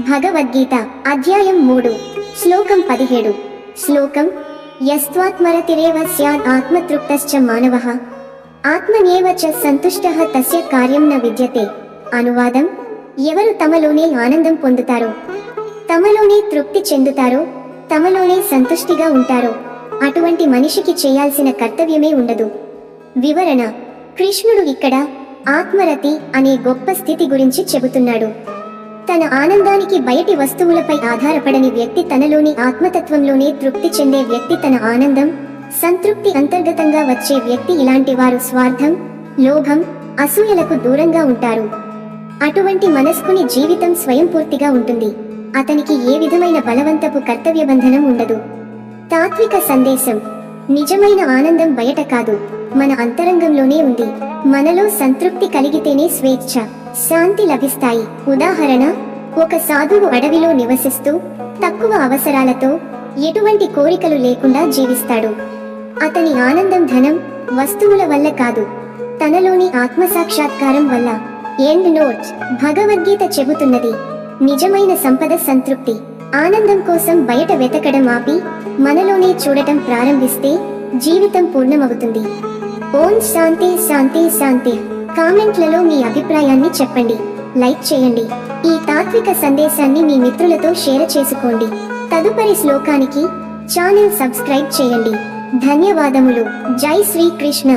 భగవద్గీత అధ్యాయం 3 శ్లోకం 17 శ్లోకం యస్త్వాత్మరతిరేవ స్యాద్ ఆత్మతృప్తశ్చ మానవః ఆత్మన్యేవ చ సంతుష్టః తస్య కార్యం న విద్యతే. అనువాదం: ఎవరు తమలోనే ఆనందం పొందుతారో, తమలోనే తృప్తి చెందుతారో, తమలోనే సంతుష్టిగా ఉంటారో అటువంటి మనిషికి చేయాల్సిన కర్తవ్యమే ఉండదు. వివరణ: కృష్ణుడు ఇక్కడ ఆత్మరతి అనే గొప్ప స్థితి గురించి చెబుతున్నాడు. తన ఆనందానికి బయటి వస్తువులపై ఆధారపడని వ్యక్తి, తనలోని ఆత్మతత్వంలోనే తృప్తి చెందే వ్యక్తి, తన ఆనందం, సంతృప్తి అంతర్గతంగా వచ్చే వ్యక్తి, ఇలాంటి వారు స్వార్థం, లోభం, అసూయలకు దూరంగా ఉంటారు. అటువంటి మనస్కుని జీవితం స్వయంపూర్తిగా ఉంటుంది. అతనికి ఏ విధమైన బలవంతపు కర్తవ్యబంధనం ఉండదు. తాత్విక సందేశం: నిజమైన ఆనందం బయట కాదు, మన అంతరంగంలోనే ఉంది. మనలో సంతృప్తి కలిగితేనే స్వేచ్ఛ, శాంతి లభిస్తాయి. ఉదాహరణ: ఒక సాధువు అడవిలో నివసిస్తూ తక్కువ అవసరాలతో, ఎటువంటి కోరికలు లేకుండా జీవిస్తాడు. అతని ఆనందం ధనం, వస్తువుల వల్ల కాదు, తనలోని ఆత్మసాక్షాత్కారం వల్ల. End note. భగవద్గీత చెబుతున్నది, నిజమైన సంపద సంతృప్తి. ఆనందం కోసం బయట వెతకడం ఆపి మనలోనే చూడటం ప్రారంభిస్తే జీవితం పూర్ణమవుతుంది. ఓం శాంతి శాంతి శాంతి. కామెంట్లలో మీ అభిప్రాయాన్ని చెప్పండి, లైక్ చేయండి. ఈ తాత్విక సందేశాన్ని మీ మిత్రులతో షేర్ చేసుకోండి. తదుపరి శ్లోకానికి ఛానల్ సబ్స్క్రైబ్ చేయండి. ధన్యవాదములు. జై శ్రీ కృష్ణ.